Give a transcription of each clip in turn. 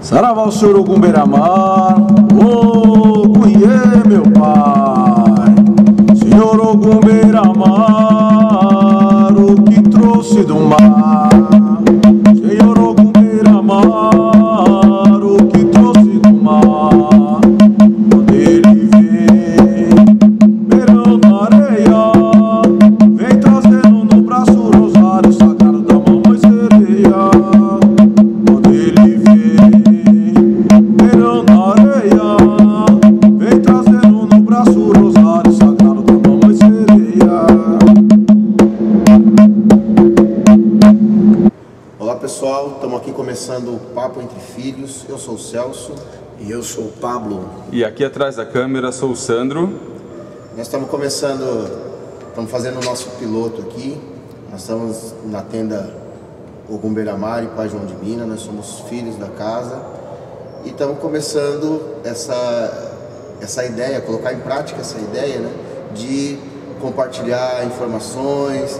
Saravá o senhor Ogum Beira-Mar, ô Cunhê, meu pai. Senhor Ogum Beira-Mar, o que trouxe do mar. Senhor Ogum Beira-Mar, o que trouxe do mar. Quando ele vem beirando a areia, vem trazendo no braço o rosário sagrado da mamãe sereia. Quando ele vem beirando a areia, vem trazendo no braço o rosário sagrado da mamãe sereia. Olá pessoal, estamos aqui começando o Papo Entre Filhos. Eu sou o Celso. E eu sou o Pablo. E aqui atrás da câmera sou o Sandro. Nós estamos fazendo o nosso piloto aqui. Nós estamos na tenda Ogum Beira-Mar e Pai João de Minas. Nós somos filhos da casa e estamos começando essa ideia, colocar em prática essa ideia, né, de compartilhar informações,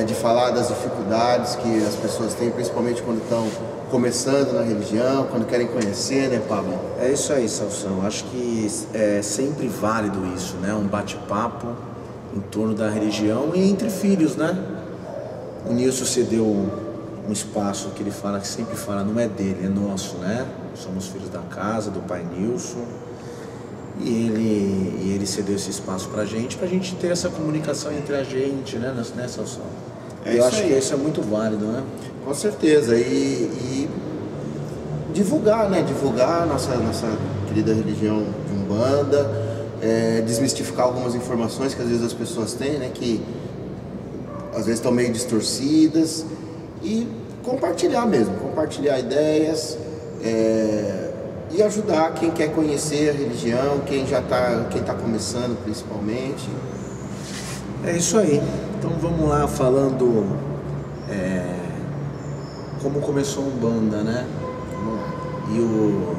de falar das dificuldades que as pessoas têm, principalmente quando estão começando na religião, quando querem conhecer, né, Pablo? É isso aí, Salsão. Acho que é sempre válido isso, né? Um bate-papo em torno da religião e entre filhos, né? O Nilson cedeu um espaço que ele fala, que sempre fala, não é dele, é nosso, né? Somos filhos da casa, do pai Nilson. E ele cedeu esse espaço pra gente ter essa comunicação entre a gente, né, Salsão? Eu acho que isso é muito válido, né? Com certeza. E divulgar, né? Divulgar nossa querida religião de Umbanda, desmistificar algumas informações que às vezes as pessoas têm, né? Que às vezes estão meio distorcidas. E compartilhar mesmo, compartilhar ideias, e ajudar quem quer conhecer a religião, quem está começando principalmente. É isso aí. Então vamos lá falando como começou a Umbanda, né? E o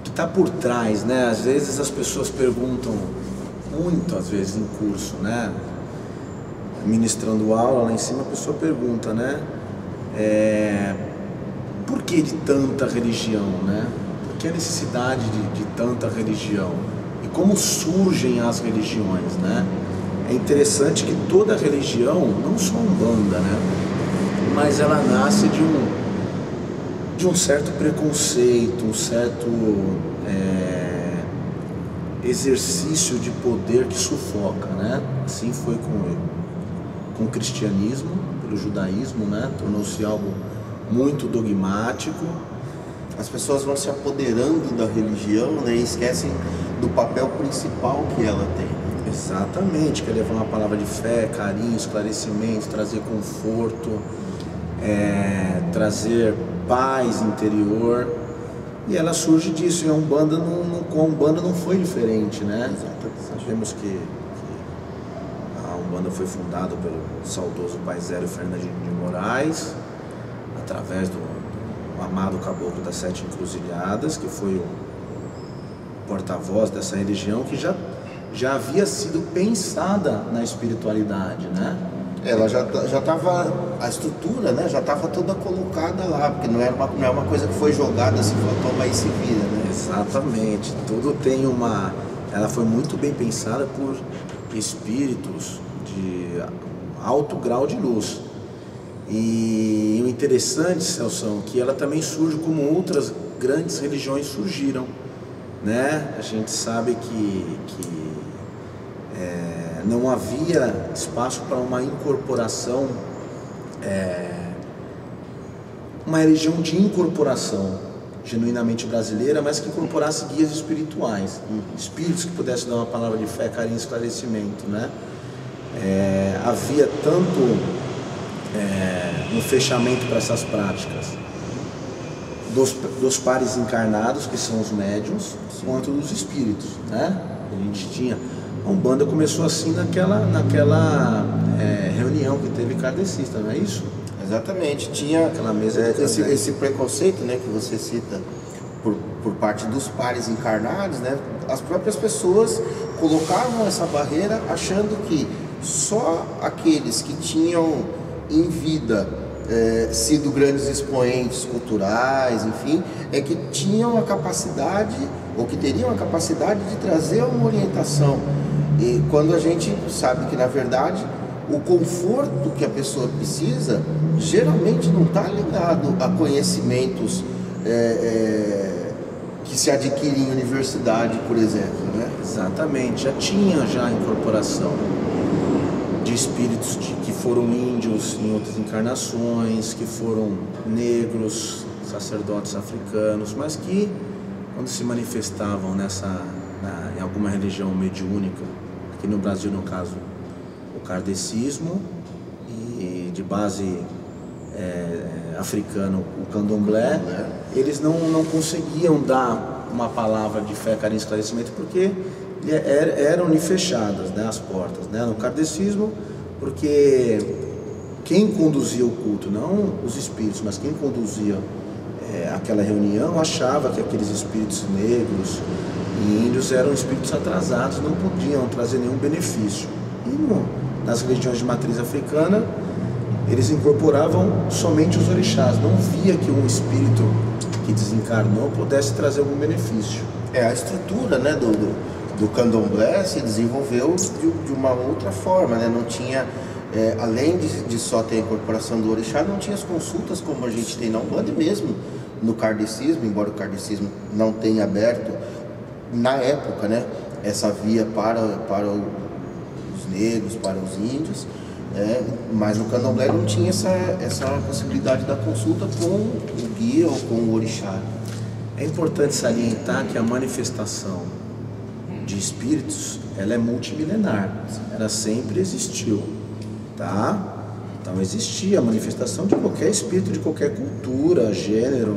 que está por trás, né? Às vezes as pessoas perguntam, muito às vezes em curso, né? Ministrando aula lá em cima, a pessoa pergunta, né? Por que de tanta religião, né? Por que a necessidade de tanta religião? E como surgem as religiões, né? É interessante que toda religião, não só Umbanda, né? Mas ela nasce de um certo preconceito, um certo exercício de poder que sufoca, né? Assim foi com o cristianismo, pelo judaísmo, né? Tornou-se algo muito dogmático. As pessoas vão se apoderando da religião, né? E esquecem do papel principal que ela tem. Exatamente, quer levar uma palavra de fé, carinho, esclarecimento, trazer conforto, trazer paz interior, e ela surge disso. E a Umbanda não foi diferente, né? Sabemos que a Umbanda foi fundada pelo saudoso pai Zélio Fernandinho de Moraes, através do amado caboclo das 7 encruzilhadas, que foi o porta-voz dessa religião, que já havia sido pensada na espiritualidade, né? Ela já estava, a estrutura, né, já estava toda colocada lá, porque não é uma coisa que foi jogada assim, falou, toma aí, se vira, né? Exatamente, tudo tem ela foi muito bem pensada por espíritos de alto grau de luz. E o interessante, Celso, que ela também surge como outras grandes religiões surgiram, né? A gente sabe que não havia espaço para uma incorporação, uma religião de incorporação genuinamente brasileira, mas que incorporasse guias espirituais, espíritos que pudessem dar uma palavra de fé, carinho e esclarecimento, né? Havia tanto um fechamento para essas práticas dos pares encarnados, que são os médiuns, quanto dos espíritos, né? A gente tinha... A Umbanda começou assim naquela reunião que teve kardecista, não é isso? Exatamente, tinha aquela mesa esse preconceito, né, que você cita por parte dos pares encarnados, né? As próprias pessoas colocavam essa barreira achando que só aqueles que tinham em vida sido grandes expoentes culturais, enfim, é que tinham a capacidade, ou que teriam a capacidade de trazer uma orientação. E quando a gente sabe que, na verdade, o conforto que a pessoa precisa geralmente não está ligado a conhecimentos que se adquirem em universidade, por exemplo, né? Exatamente, já a incorporação de espíritos que foram índios em outras encarnações, que foram negros, sacerdotes africanos, mas que, quando se manifestavam em alguma religião mediúnica, aqui no Brasil, no caso, o kardecismo, e de base africana, o candomblé, eles não conseguiam dar uma palavra de fé, carinho e esclarecimento, porque eram-lhe fechadas, né, as portas, né? No kardecismo, porque quem conduzia o culto, não os espíritos, mas quem conduzia aquela reunião, achava que aqueles espíritos negros e índios eram espíritos atrasados, não podiam trazer nenhum benefício. E nas religiões de matriz africana, eles incorporavam somente os orixás, não via que um espírito que desencarnou pudesse trazer algum benefício. A estrutura, né, do candomblé se desenvolveu de uma outra forma, né? Não tinha, além de só ter a incorporação do orixá, não tinha as consultas como a gente tem na Umbanda, e mesmo no kardecismo, embora o kardecismo não tenha aberto, na época, né, essa via para os negros, para os índios, mas no candomblé não tinha essa possibilidade da consulta com o guia ou com o orixá. É importante salientar que a manifestação de espíritos, ela é multimilenar, ela sempre existiu, tá? Então existia a manifestação de qualquer espírito, de qualquer cultura, gênero,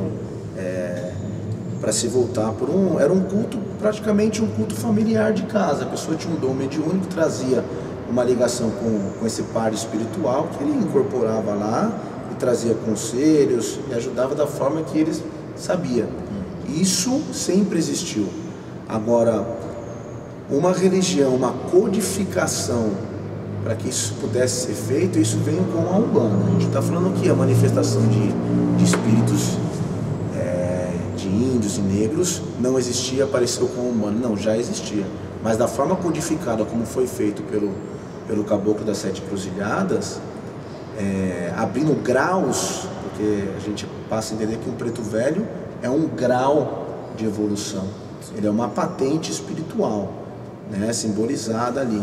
para se voltar por era um culto, praticamente um culto familiar de casa. A pessoa tinha um dom mediúnico, trazia uma ligação com esse par espiritual, que ele incorporava lá e trazia conselhos e ajudava da forma que eles sabiam. Isso sempre existiu. Agora, uma religião, uma codificação para que isso pudesse ser feito, isso veio com a Umbanda. A gente está falando que a manifestação de espíritos de índios e negros não existia, apareceu com a Umbanda. Não, já existia. Mas da forma codificada, como foi feito pelo Caboclo das Sete Cruzilhadas, abrindo graus, porque a gente passa a entender que um preto velho é um grau de evolução. Ele é uma patente espiritual, né, simbolizada ali.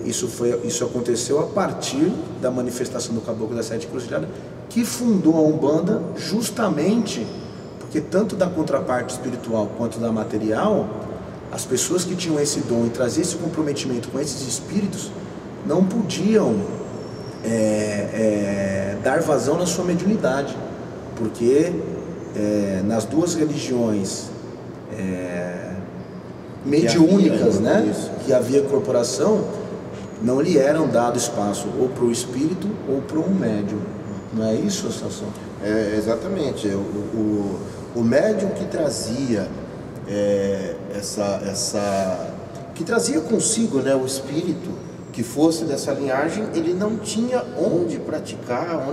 Isso aconteceu a partir da manifestação do Caboclo das Sete Cruzilhadas, que fundou a Umbanda justamente porque tanto da contraparte espiritual quanto da material, as pessoas que tinham esse dom e traziam esse comprometimento com esses espíritos não podiam dar vazão na sua mediunidade, porque nas duas religiões mediúnicas, né, que havia corporação, não lhe eram dado espaço ou para o espírito ou para um médium. Não é isso a situação? Exatamente. O médium que trazia que trazia consigo, né, o espírito que fosse dessa linhagem, ele não tinha onde praticar,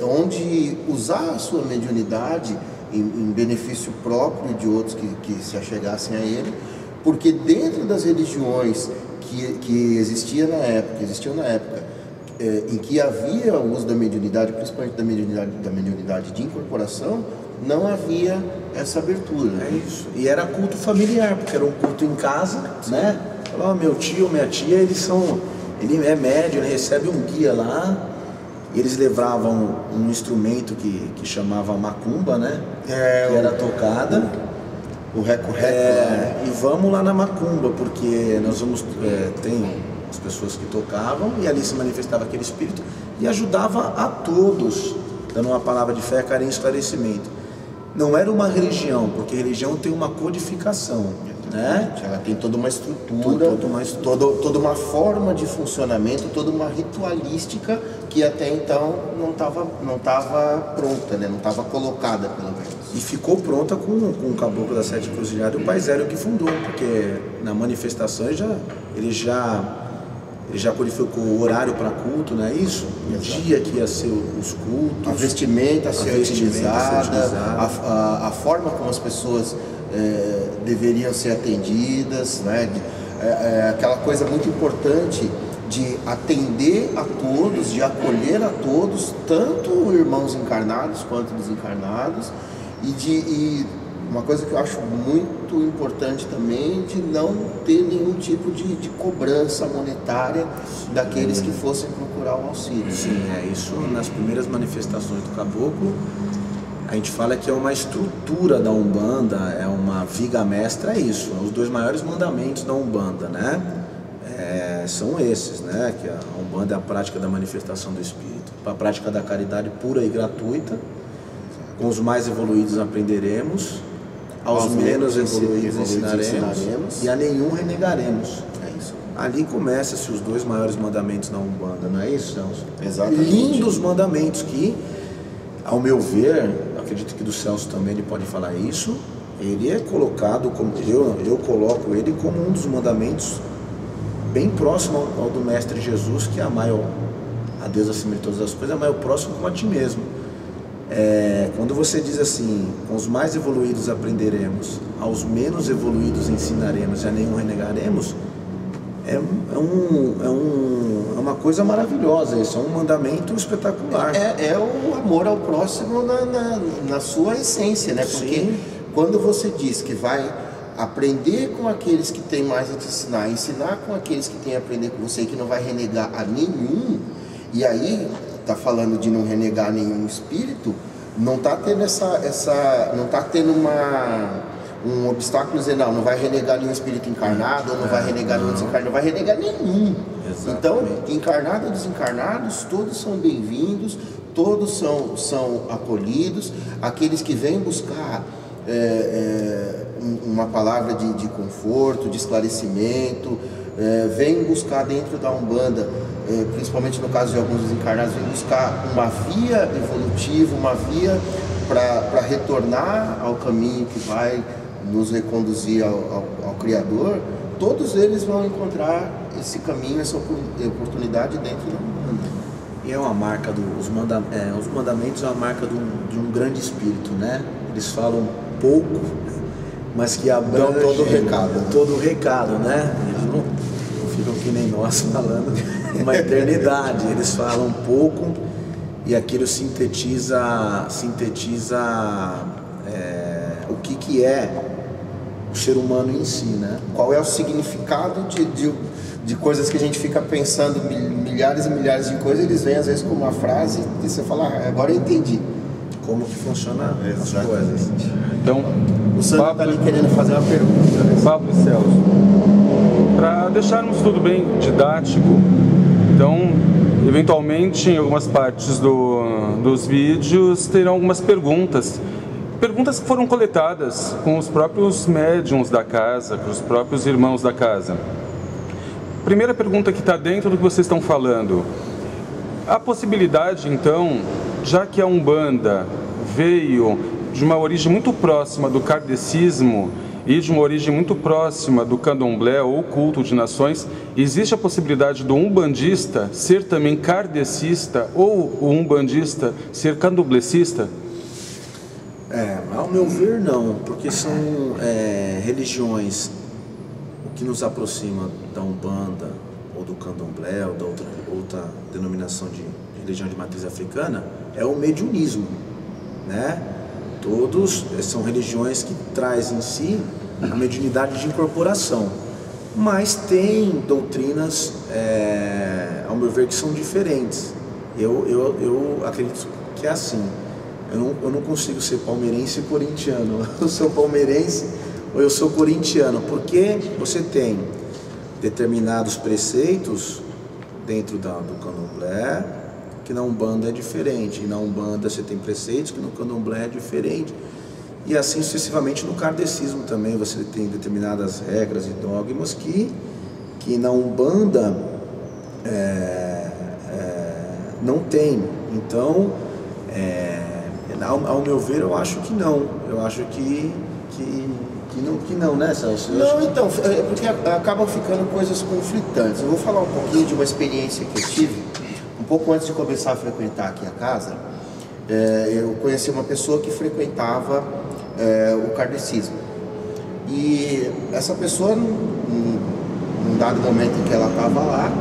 onde usar a sua mediunidade em benefício próprio de outros que se achegassem a ele, porque dentro das religiões que existiam na época, em que havia o uso da mediunidade, principalmente da mediunidade de incorporação, não havia essa abertura. É isso. E era culto familiar, porque era um culto em casa, né? Falava, meu tio, minha tia, ele é médium, ele recebe um guia lá, e eles levavam um instrumento que chamava macumba, né? Que era tocada. O reco-reco. E vamos lá na macumba, porque nós vamos... tem as pessoas que tocavam, e ali se manifestava aquele espírito, e ajudava a todos, dando uma palavra de fé, carinho e esclarecimento. Não era uma religião, porque religião tem uma codificação, né? Ela tem toda uma estrutura, toda uma forma de funcionamento, toda uma ritualística que até então não estava pronta, né? Não estava colocada, pelo menos. E ficou pronta com o Caboclo das Sete Cruzilhadas, e o Pai Zélio que fundou, porque na manifestação ele já ele já codificou o horário para culto, não é isso? O dia que ia ser os cultos. A vestimenta a ser utilizada, a forma como as pessoas deveriam ser atendidas, né? Aquela coisa muito importante de atender a todos, de acolher a todos, tanto irmãos encarnados quanto desencarnados, e uma coisa que eu acho muito importante também, de não ter nenhum tipo de cobrança monetária daqueles que fossem procurar o auxílio. Sim, é isso. Nas primeiras manifestações do caboclo, a gente fala que é uma estrutura da Umbanda, é uma viga mestra, é isso. Os 2 maiores mandamentos da Umbanda, né? São esses, né? Que a Umbanda é a prática da manifestação do Espírito, a prática da caridade pura e gratuita. Com os mais evoluídos aprenderemos, aos menos evoluídos ensinaremos, e a nenhum renegaremos. É isso. Ali começa-se os 2 maiores mandamentos da Umbanda, não é isso, Celso? Exatamente. Lindos mandamentos que, ao meu ver, acredito que do Celso também ele pode falar isso, ele é colocado, como eu coloco ele como um dos mandamentos bem próximo ao do Mestre Jesus, que é amar a Deus acima de todas as coisas, amar o próximo como a ti mesmo. Quando você diz assim, com os mais evoluídos aprenderemos, aos menos evoluídos ensinaremos e a nenhum renegaremos, é uma coisa maravilhosa, isso é um mandamento espetacular. É o amor ao próximo na sua essência, né? Porque Sim. Quando você diz que vai aprender com aqueles que têm mais a te ensinar com aqueles que têm a aprender com você e que não vai renegar a nenhum, e aí está falando de não renegar nenhum espírito, não está tendo não está tendo um obstáculo dizer não vai renegar nenhum espírito encarnado, ou não vai renegar nenhum desencarnado, não vai renegar nenhum. Exatamente. Então, encarnados e desencarnados, todos são bem-vindos, todos são acolhidos, aqueles que vêm buscar uma palavra de conforto, de esclarecimento, vêm buscar dentro da Umbanda, principalmente no caso de alguns desencarnados, vêm buscar uma via evolutiva, uma via para retornar ao caminho que vai nos reconduzir ao Criador. Todos eles vão encontrar esse caminho, essa oportunidade dentro da Umbanda. E é uma marca os mandamentos é uma marca de um grande espírito, né? Eles falam pouco, mas que abrangem todo o recado, né? Eles não ficam que nem nós falando uma eternidade. Eles falam pouco e aquilo sintetiza o que é o ser humano em si, né? Qual é o significado de coisas que a gente fica pensando, milhares e milhares de coisas, eles vêm às vezes com uma frase e você fala, agora eu entendi. Como que funciona as Exatamente. coisas. Então, O Sandro está ali querendo fazer uma pergunta. Pablo e Celso, para deixarmos tudo bem didático, então, eventualmente, em algumas partes dos vídeos, terão algumas perguntas que foram coletadas com os próprios médiuns da casa, com os próprios irmãos da casa. Primeira pergunta que está dentro do que vocês estão falando. A possibilidade, então, já que a Umbanda veio de uma origem muito próxima do kardecismo e de uma origem muito próxima do candomblé ou culto de nações, existe a possibilidade do umbandista ser também kardecista ou o umbandista ser candomblecista? Ao meu ver, não, porque são religiões. O que nos aproxima da Umbanda ou do candomblé ou da outra denominação de religião de matriz africana é o mediunismo, né? Todos são religiões que trazem em si a mediunidade de incorporação, mas tem doutrinas, ao meu ver, que são diferentes. Eu acredito que é assim. Eu não consigo ser palmeirense e corintiano. Eu sou palmeirense ou eu sou corintiano, porque você tem determinados preceitos dentro do candomblé que na Umbanda é diferente, e na Umbanda você tem preceitos que no candomblé é diferente, e assim sucessivamente no kardecismo também você tem determinadas regras e dogmas que na Umbanda não tem. Então, ao meu ver, eu acho que não. Eu acho que Que não, né, Celso? Não, então, porque acabam ficando coisas conflitantes. Eu vou falar um pouquinho de uma experiência que eu tive, um pouco antes de começar a frequentar aqui a casa. Eu conheci uma pessoa que frequentava o kardecismo. E essa pessoa, num dado momento em que ela estava lá,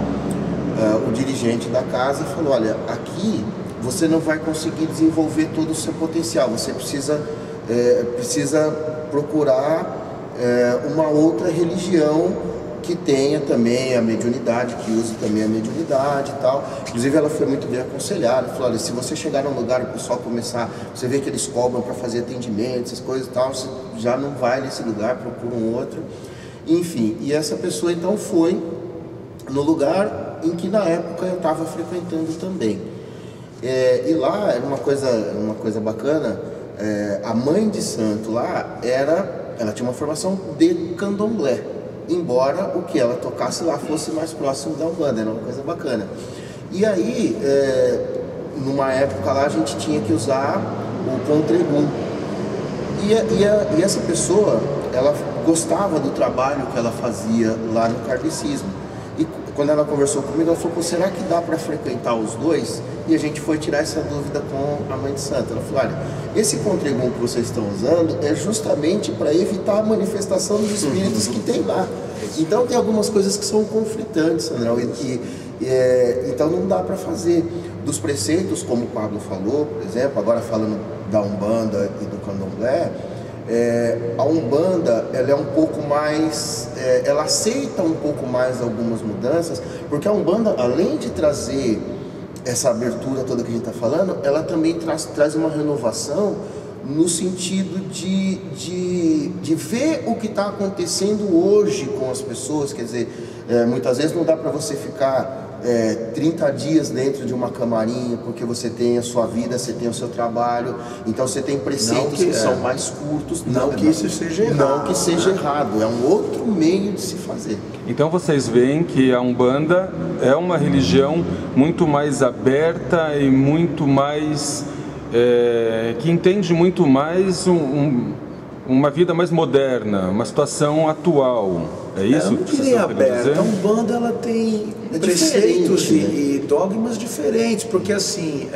o dirigente da casa falou: olha, aqui você não vai conseguir desenvolver todo o seu potencial, você precisa procurar uma outra religião que tenha também a mediunidade, que use também a mediunidade e tal. Inclusive ela foi muito bem aconselhada, falou: olha, se você chegar num lugar e o pessoal começar, você vê que eles cobram para fazer atendimento, essas coisas e tal, você já não vai nesse lugar, procura um outro. Enfim, e essa pessoa então foi no lugar em que na época eu estava frequentando também. E lá era uma coisa bacana. A mãe de santo lá ela tinha uma formação de candomblé, embora o que ela tocasse lá fosse mais próximo da Umbanda, era uma coisa bacana. E aí, numa época lá, a gente tinha que usar o contregum. E essa pessoa, ela gostava do trabalho que ela fazia lá no kardecismo. E quando ela conversou comigo, ela falou: será que dá para frequentar os dois? E a gente foi tirar essa dúvida com a mãe de santo. Ela falou: olha, esse contregum que vocês estão usando é justamente para evitar a manifestação dos espíritos que tem lá. Então tem algumas coisas que são conflitantes, Sandrão, então não dá para fazer. Dos preceitos, como o Pablo falou, por exemplo, agora falando da Umbanda e do Candomblé, a Umbanda, ela é um pouco mais, ela aceita um pouco mais algumas mudanças, porque a Umbanda, além de trazer essa abertura toda que a gente está falando, ela também traz uma renovação no sentido de ver o que está acontecendo hoje com as pessoas. Quer dizer, muitas vezes não dá para você ficar 30 dias dentro de uma camarinha, porque você tem a sua vida, você tem o seu trabalho, então você tem preceitos que são mais curtos. Não que isso seja errado. Não que seja errado, é um outro meio de se fazer. Então vocês veem que a Umbanda é uma religião muito mais aberta e muito mais... que entende muito mais uma vida mais moderna, uma situação atual. É isso? Eu não diria aberta. A Umbanda, ela tem preceitos e dogmas diferentes, porque assim,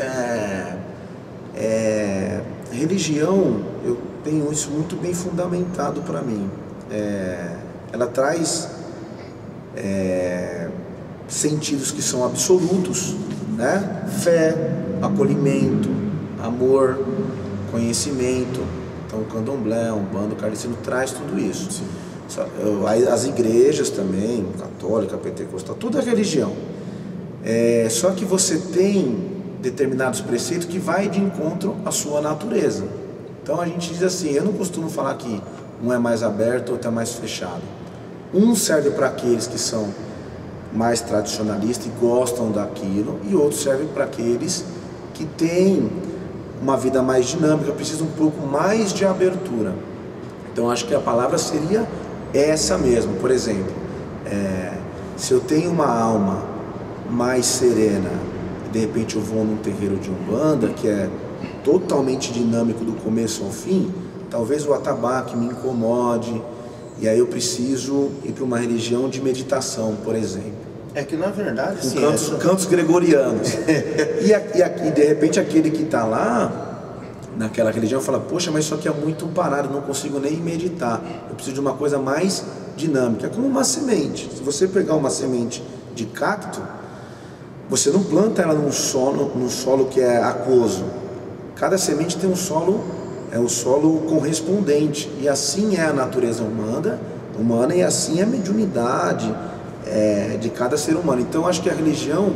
religião, eu tenho isso muito bem fundamentado para mim. Ela traz sentidos que são absolutos, né? Fé, acolhimento, amor, conhecimento. Então o candomblé, o Umbanda, o kardecismo traz tudo isso. Sim. As igrejas também, católica, pentecostal, tudo é religião. Só que você tem determinados preceitos que vai de encontro à sua natureza. Então a gente diz assim, eu não costumo falar que um é mais aberto, outro é mais fechado. Um serve para aqueles que são mais tradicionalistas e gostam daquilo, e outro serve para aqueles que têm uma vida mais dinâmica, precisam um pouco mais de abertura. Então acho que a palavra seria essa mesmo. Por exemplo, se eu tenho uma alma mais serena, de repente eu vou num terreiro de Umbanda, que é totalmente dinâmico do começo ao fim, talvez o atabaque me incomode, e aí eu preciso ir para uma religião de meditação, por exemplo. É que na verdade com cantos gregorianos. e de repente aquele que está lá naquela religião fala: poxa, mas isso aqui é muito parado, não consigo nem meditar, eu preciso de uma coisa mais dinâmica. É como uma semente. Se você pegar uma semente de cacto, você não planta ela num solo que é aquoso. Cada semente tem um solo correspondente, e assim é a natureza humana, e assim é a mediunidade de cada ser humano. Então acho que a religião,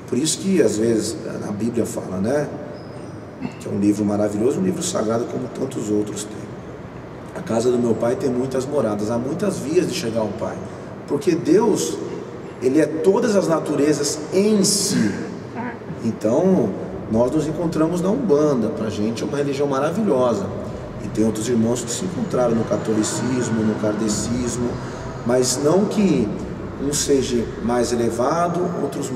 por isso que às vezes a Bíblia fala, né, que é um livro maravilhoso, um livro sagrado como tantos outros têm. A casa do meu pai tem muitas moradas, há muitas vias de chegar ao Pai, porque Deus, Ele é todas as naturezas em si. Então nós nos encontramos na Umbanda, para a gente é uma religião maravilhosa, e tem outros irmãos que se encontraram no catolicismo, no kardecismo, mas não que um seja mais elevado, outros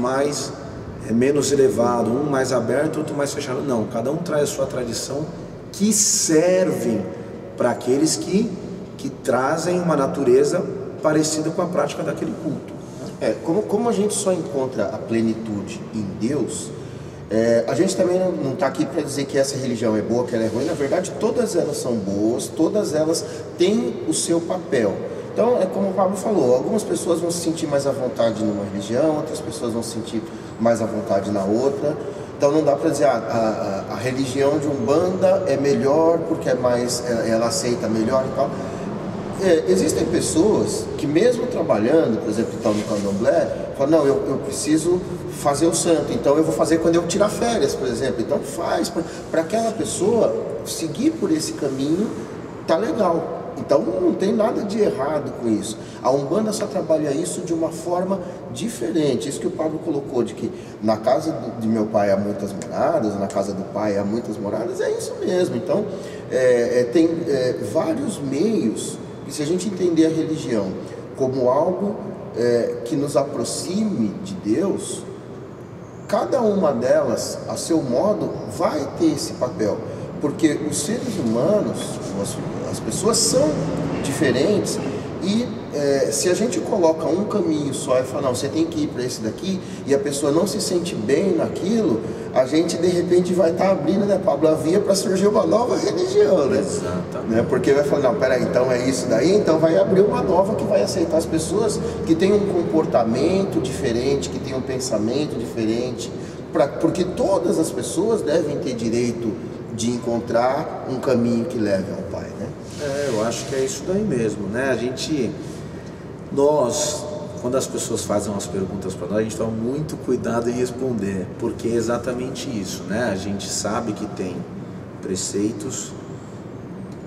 menos elevado, um mais aberto, outro mais fechado. Não, cada um traz a sua tradição, que serve para aqueles que que trazem uma natureza parecida com a prática daquele culto. Como a gente só encontra a plenitude em Deus, a gente também não está aqui para dizer que essa religião é boa, que ela é ruim. Na verdade, todas elas são boas, todas elas têm o seu papel. Então, é como o Pablo falou, algumas pessoas vão se sentir mais à vontade numa religião, outras pessoas vão se sentir mais à vontade na outra. Então não dá para dizer a religião de Umbanda é melhor porque é mais, ela aceita melhor e tal. Existem pessoas que mesmo trabalhando, por exemplo, então, no candomblé, falam, não, eu preciso fazer o santo, então eu vou fazer quando eu tirar férias, por exemplo. Então faz, para aquela pessoa seguir por esse caminho, tá legal. Então não tem nada de errado com isso. A Umbanda só trabalha isso de uma forma diferente. Isso que o Pablo colocou, de que na casa de meu pai há muitas moradas, na casa do pai há muitas moradas, é isso mesmo. Então tem vários meios, e se a gente entender a religião como algo que nos aproxime de Deus, cada uma delas, a seu modo, vai ter esse papel. Porque os seres humanos, as pessoas são diferentes e se a gente coloca um caminho só e fala, não, você tem que ir para esse daqui, e a pessoa não se sente bem naquilo, a gente de repente vai estar abrindo, né, Pablo, a via para surgir uma nova religião, né? Exatamente. Porque vai falar, não, peraí, então é isso daí, então vai abrir uma nova que vai aceitar as pessoas que têm um comportamento diferente, que têm um pensamento diferente, porque todas as pessoas devem ter direito de encontrar um caminho que leve ao Pai, né? Eu acho que é isso daí mesmo, né? Nós, quando as pessoas fazem umas perguntas para nós, a gente toma muito cuidado em responder, porque é exatamente isso, né? A gente sabe que tem preceitos,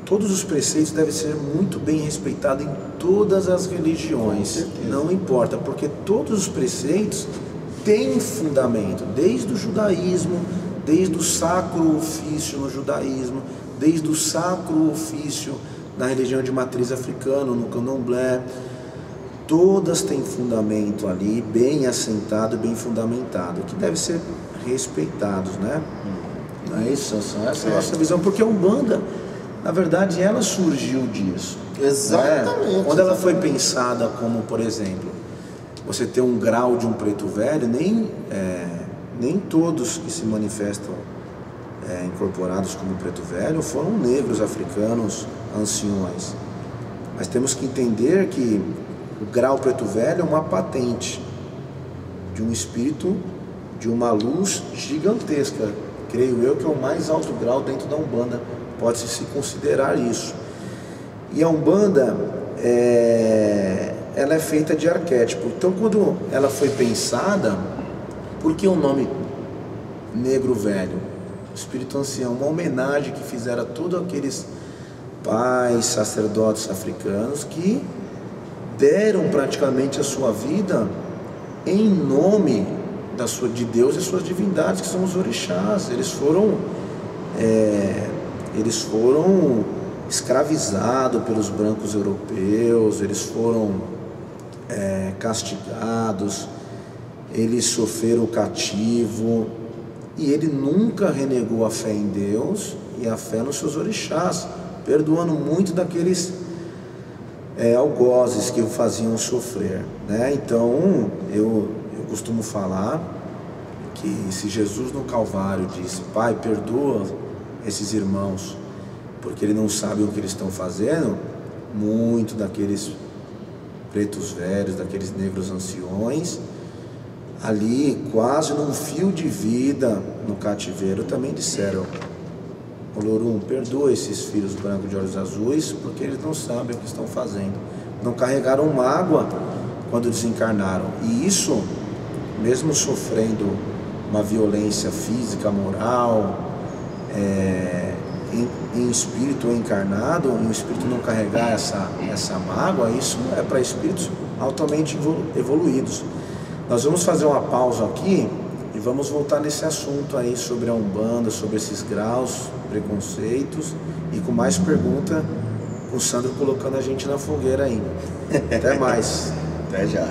todos os preceitos devem ser muito bem respeitados em todas as religiões, não importa, porque todos os preceitos têm fundamento, desde o judaísmo, desde o sacro ofício no judaísmo, desde o sacro ofício na religião de matriz africana, no candomblé, todas têm fundamento ali, bem assentado, bem fundamentado, que deve ser respeitados, né? Não é isso, Sansão? Essa é a nossa visão, porque a Umbanda, na verdade, ela surgiu disso. Exatamente. Né? Quando ela foi pensada como, por exemplo, você ter um grau de um preto velho, nem todos que se manifestam incorporados como preto velho foram negros africanos anciões. Mas temos que entender que o grau preto velho é uma patente de um espírito, de uma luz gigantesca. Creio eu que é o mais alto grau dentro da Umbanda, pode-se se considerar isso. E a Umbanda, ela é feita de arquétipo. Então, quando ela foi pensada, por que o nome negro velho? Espírito ancião, uma homenagem que fizeram a todos aqueles pais, sacerdotes africanos que deram praticamente a sua vida em nome de Deus e suas divindades, que são os orixás. Eles foram escravizados pelos brancos europeus, eles foram castigados, eles sofreram o cativo, e ele nunca renegou a fé em Deus e a fé nos seus orixás, perdoando muito daqueles algozes que o faziam sofrer, né? Então eu costumo falar que se Jesus no Calvário disse, Pai, perdoa esses irmãos, porque eles não sabem o que eles estão fazendo, muito daqueles pretos velhos, daqueles negros anciões, ali quase num fio de vida no cativeiro, também disseram, Olorum, perdoa esses filhos brancos de olhos azuis, porque eles não sabem o que estão fazendo. Não carregaram mágoa quando desencarnaram. E isso, mesmo sofrendo uma violência física, moral, em espírito encarnado, em um espírito não carregar essa mágoa, isso é para espíritos altamente evoluídos. Nós vamos fazer uma pausa aqui e vamos voltar nesse assunto aí sobre a Umbanda, sobre esses graus, preconceitos, e com mais pergunta, com o Sandro colocando a gente na fogueira ainda. Até mais. Até já.